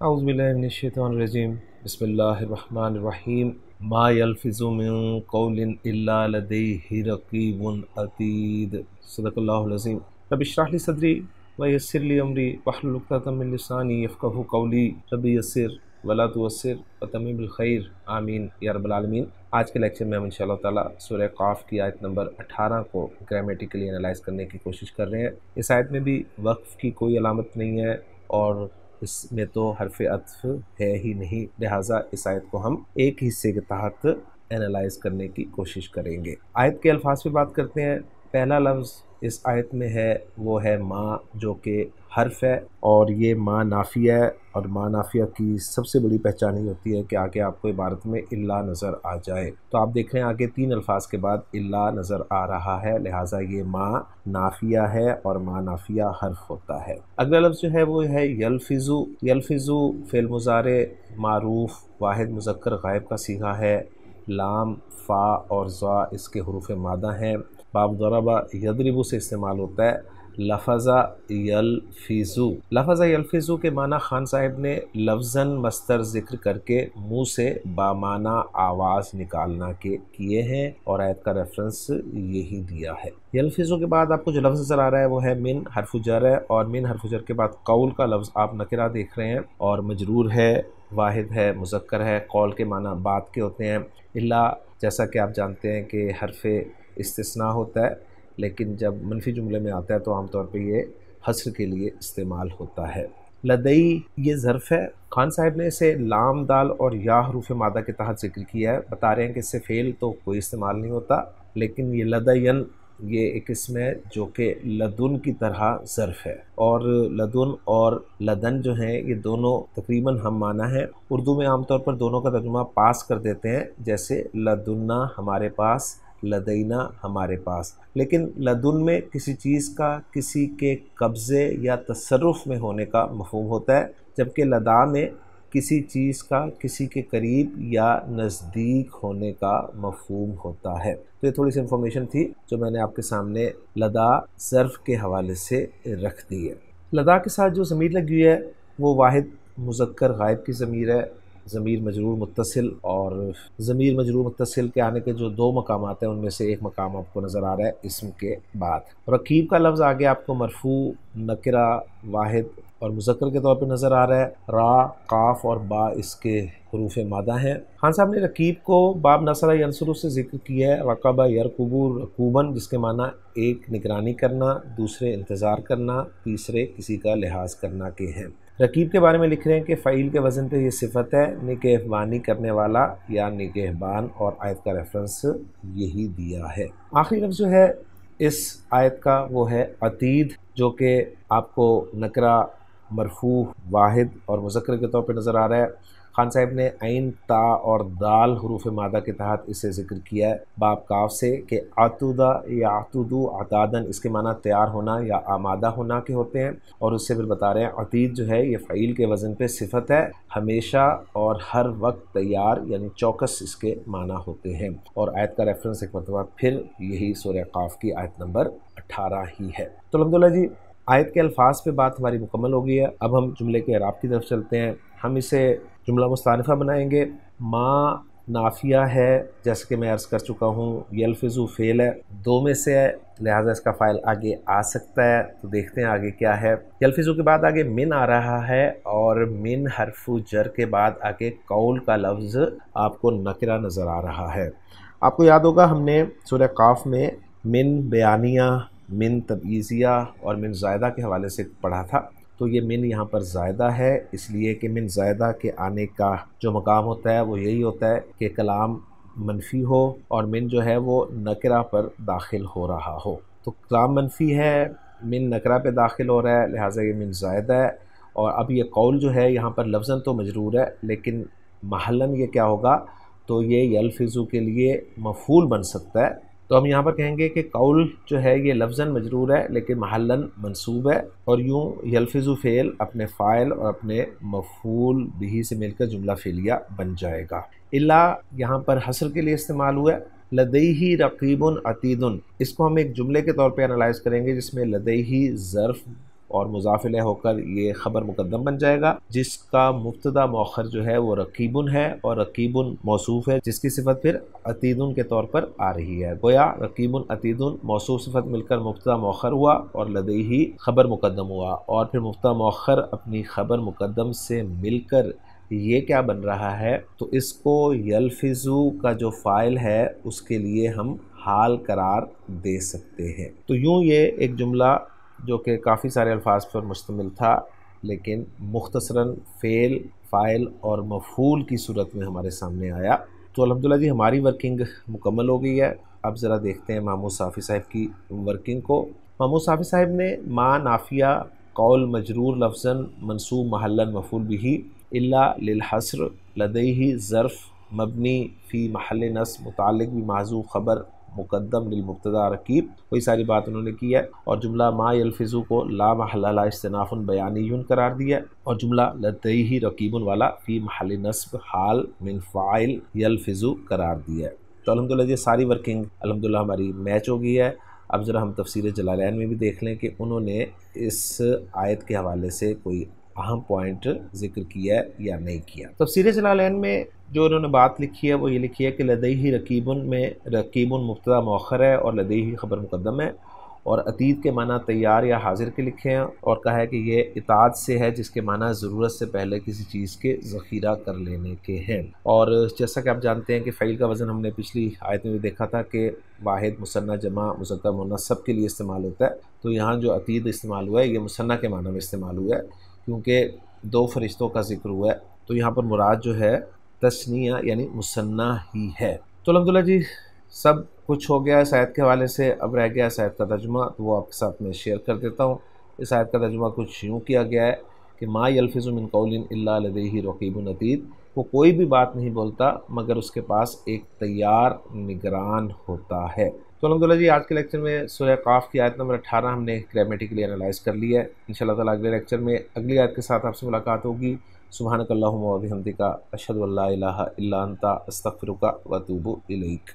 اعوذ باللہ من الشیطان الرجیم بسم اللہ الرحمن الرحیم ما یلفظ من قول الا لدیہ رقیب عتید صدق اللہ العظیم رب اشرح لی صدری ویسر لی امری واحلل عقدۃ من لسانی یفقہوا قولی رب یسر ولا تعسر وتمم بالخیر آمین یا رب العالمین۔ آج کے لیکچر میں ہم انشاءاللہ تعالیٰ سورہ قاف کی آیت نمبر 18 کو گرامیٹیکلی انالائز کرنے کی کوشش کر رہے ہیں۔ اس آیت میں بھی وقف کی کوئی علامت نہیں ہے اور اس میں تو حرف عطف ہے ہی نہیں، لہٰذا اس آیت کو ہم ایک حصے کے تحت انالائز کرنے کی کوشش کریں گے۔ آیت کے الفاظ پہ بات کرتے ہیں۔ پہلا لفظ اس آیت میں ہے وہ ہے ما، جو کہ حرف ہے، اور یہ ما نافیہ ہے، اور ما نافیہ کی سب سے بڑی پہچان یہ ہوتی ہے کہ آگے آپ کو عبارت میں الا نظر آ جائے۔ تو آپ دیکھ رہے ہیں آگے 3 الفاظ کے بعد الا نظر آ رہا ہے، لہٰذا یہ ما نافیہ ہے اور ما نافیہ حرف ہوتا ہے۔ اگلا لفظ جو ہے وہ ہے یلفظو۔ یلفظو فعل مضارع معروف واحد مذکر غائب کا صیغہ ہے۔ لام، فا اور زا اس کے حروف مادہ ہیں۔ باب ضربہ یضرب سے استعمال ہوتا ہے۔ لفظ یلفظو، لفظ یلفظو کے معنی خان صاحب نے لفظاً مصدر ذکر کر کے منہ سے بامعنی آواز نکالنا کے کیے ہیں، اور آیت کا ریفرنس یہی دیا ہے۔ یلفظو کے بعد آپ کو جو لفظ نظر آ رہا ہے وہ ہے من، حرف جر ہے، اور من حرف جر کے بعد قول کا لفظ آپ نکرہ دیکھ رہے ہیں، اور مجرور ہے، واحد ہے، مذکر ہے۔ قول کے معنی بات کے ہوتے ہیں۔ الا جیسا کہ آپ جانتے ہیں کہ حرف استثناء ہوتا ہے، لیکن جب منفی جملے میں آتا ہے تو عام طور پہ یہ حصر کے لیے استعمال ہوتا ہے۔ لدئی یہ ظرف ہے۔ خان صاحب نے اسے لام، دال اور یا حروف مادہ کے تحت ذکر کیا ہے۔ بتا رہے ہیں کہ اس سے فعل تو کوئی استعمال نہیں ہوتا، لیکن یہ لدین یہ ایک اسم ہے جو کہ لدن کی طرح ظرف ہے، اور لدن اور لدن جو ہیں یہ دونوں تقریباً ہم معنی ہیں۔ اردو میں عام طور پر دونوں کا ترجمہ پاس کر دیتے ہیں، جیسے لدنا ہمارے پاس، لدینا ہمارے پاس، لیکن لدن میں کسی چیز کا کسی کے قبضے یا تصرف میں ہونے کا مفہوم ہوتا ہے، جبکہ لدا میں کسی چیز کا کسی کے قریب یا نزدیک ہونے کا مفہوم ہوتا ہے۔ تو یہ تھوڑی سی انفارمیشن تھی جو میں نے آپ کے سامنے لدا ظرف کے حوالے سے رکھ دی ہے۔ لدا کے ساتھ جو ضمیر لگی ہوئی ہے وہ واحد مذکر غائب کی ضمیر ہے، ضمیر مجرور متصل، اور ضمیر مجرور متصل کے آنے کے جو 2 مقامات ہیں ان میں سے ایک مقام آپ کو نظر آ رہا ہے اسم کے بعد۔ رقیب کا لفظ آگے آپ کو مرفوع، نکرہ، واحد اور مذکر کے طور پہ نظر آ رہا ہے۔ را، قاف اور با اس کے حروف مادہ ہیں۔ خان صاحب نے رقیب کو باب نصر ینصر سے ذکر کیا ہے۔ رقبہ یرقبو رقوباً، جس کے معنی ایک نگرانی کرنا، دوسرے انتظار کرنا، تیسرے کسی کا لحاظ کرنا کے ہیں۔ رقیب کے بارے میں لکھ رہے ہیں کہ فعیل کے وزن پہ یہ صفت ہے، نگہبانی کرنے والا یا نگہبان، اور آیت کا ریفرنس یہی دیا ہے۔ آخری لفظ جو ہے اس آیت کا وہ ہے عتید، جو کہ آپ کو نکرہ، مرفوع، واحد اور مذکر کے طور پہ نظر آ رہا ہے۔ خان صاحب نے عین، تا اور دال حروف مادہ کے تحت اسے ذکر کیا ہے باب کاف سے کہ عتودہ یا عتودو عتادن، اس کے معنی تیار ہونا یا آمادہ ہونا کے ہوتے ہیں، اور اس سے پھر بتا رہے ہیں عتید جو ہے یہ فعیل کے وزن پہ صفت ہے، ہمیشہ اور ہر وقت تیار یعنی چوکس اس کے معنی ہوتے ہیں، اور آیت کا ریفرنس ایک مرتبہ پھر یہی سورہ قاف کی آیت نمبر 18 ہی ہے۔ تو الحمدللہ جی، آیت کے الفاظ پہ بات ہماری مکمل ہو گئی ہے۔ اب ہم جملے کے اعراب کی طرف چلتے ہیں۔ ہم اسے جملہ مستانفہ بنائیں گے۔ ما نافیہ ہے، جیسے کہ میں عرض کر چکا ہوں، یلفظو فعل ہے، 2 میں سے ہے، لہٰذا اس کا فاعل آگے آ سکتا ہے۔ تو دیکھتے ہیں آگے کیا ہے۔ یلفظو کے بعد آگے من آ رہا ہے، اور من حرف جر کے بعد آگے قول کا لفظ آپ کو نکرہ نظر آ رہا ہے۔ آپ کو یاد ہوگا ہم نے سورہ قاف میں من بیانیہ، من تبعیضیہ اور من زائدہ کے حوالے سے پڑھا تھا۔ تو یہ من یہاں پر زائدہ ہے، اس لیے کہ من زائدہ کے آنے کا جو مقام ہوتا ہے وہ یہی ہوتا ہے کہ کلام منفی ہو، اور من جو ہے وہ نکرہ پر داخل ہو رہا ہو۔ تو کلام منفی ہے، من نکرہ پہ داخل ہو رہا ہے، لہٰذا یہ من زائدہ ہے۔ اور اب یہ قول جو ہے یہاں پر لفظاً تو مجرور ہے، لیکن محلاً یہ کیا ہوگا، تو یہ یلفظو کے لیے مفعول بن سکتا ہے۔ تو ہم یہاں پر کہیں گے کہ قول جو ہے یہ لفظاً مجرور ہے لیکن محلاً منصوب ہے، اور یوں یلفظو فعل اپنے فاعل اور اپنے مفعول بہ سے مل کر جملہ فعلیہ بن جائے گا۔ الا یہاں پر حصر کے لیے استعمال ہوا ہے۔ لدیہ رقیب عتید، اس کو ہم ایک جملے کے طور پہ انالائز کریں گے جس میں لدیہ ظرف اور مضاف الیہ ہو کر یہ خبر مقدم بن جائے گا، جس کا مبتدا مؤخر جو ہے وہ رقیبن ہے، اور رقیبن موصوف ہے جس کی صفت پھر عتیدن کے طور پر آ رہی ہے۔ گویا رقیبن عتیدن موصوف صفت مل کر مبتدا مؤخر ہوا اور لدیہ خبر مقدم ہوا، اور پھر مبتدا مؤخر اپنی خبر مقدم سے مل کر یہ کیا بن رہا ہے، تو اس کو یلفظو کا جو فاعل ہے اس کے لیے ہم حال قرار دے سکتے ہیں۔ تو یوں یہ ایک جملہ جو کہ کافی سارے الفاظ پر مشتمل تھا، لیکن مختصراً فعل، فاعل اور مفعول کی صورت میں ہمارے سامنے آیا۔ تو الحمدللہ جی ہماری ورکنگ مکمل ہو گئی ہے۔ اب ذرا دیکھتے ہیں محمود صافی صاحب کی ورکنگ کو۔ محمود صافی صاحب نے ما نافیہ قول مجرور لفظاً منصوب محلاً مفعول بہ الا للحصر لدیہ ظرف مبنی فی محل نصب متعلق بمحذوف خبر مقدم للمبتدا رقیب، وہی ساری بات انہوں نے کی ہے، اور جملہ ما یلفظو کو لا محل لہ استئناف بیانی قرار دیا، اور جملہ لدیہ رقیب والا فی محل نصب حال من فاعل یلفظو قرار دیا ہے۔ تو الحمدللہ یہ ساری ورکنگ الحمدللہ ہماری میچ ہو گئی ہے۔ اب ذرا ہم تفسیر جلالین میں بھی دیکھ لیں کہ انہوں نے اس آیت کے حوالے سے کوئی اہم پوائنٹ ذکر کیا ہے یا نہیں کیا۔ تفسیر جلالین میں جو انہوں نے بات لکھی ہے وہ یہ لکھی ہے کہ لدیہ رقیبن میں رقیبن مبتدا مؤخر ہے اور لدیہ خبر مقدم ہے، اور عتید کے معنی تیار یا حاضر کے لکھے ہیں، اور کہا ہے کہ یہ اطاعت سے ہے جس کے معنی ضرورت سے پہلے کسی چیز کے ذخیرہ کر لینے کے ہیں۔ اور جیسا کہ آپ جانتے ہیں کہ فعیل کا وزن ہم نے پچھلی آیت میں بھی دیکھا تھا کہ واحد، مثنیٰ، جمع، مذکر، مؤنث سب کے لیے استعمال ہوتا ہے، تو یہاں جو عتید استعمال ہوا ہے یہ مثنیٰ کے معنی میں استعمال ہوا ہے، کیونکہ دو فرشتوں کا ذکر ہوا ہے، تو یہاں پر مراد جو ہے تثنیہ یعنی مثنیٰ ہی ہے۔ تو الحمدللہ جی سب کچھ ہو گیا اس آیت کے حوالے سے۔ اب رہ گیا اس آیت کا ترجمہ، تو وہ آپ کے ساتھ میں شیئر کر دیتا ہوں۔ اس آیت کا ترجمہ کچھ یوں کیا گیا ہے کہ ما یلفظ من قول الا لدیہ رقیب عتید، وہ کوئی بھی بات نہیں بولتا مگر اس کے پاس ایک تیار نگران ہوتا ہے۔ تو الحمدللہ جی آج کے لیکچر میں سورہ قاف کی آیت نمبر 18 ہم نے گرامیٹیکلی انالائز کر لی ہے۔ انشاءاللہ تعالیٰ اگلے لیکچر میں اگلی آیت کے ساتھ آپ سے ملاقات ہوگی۔ سبحانک اللہم و بحمدک، اشہد ان لا الہ الا انت، استغفرک و اتوب الیک۔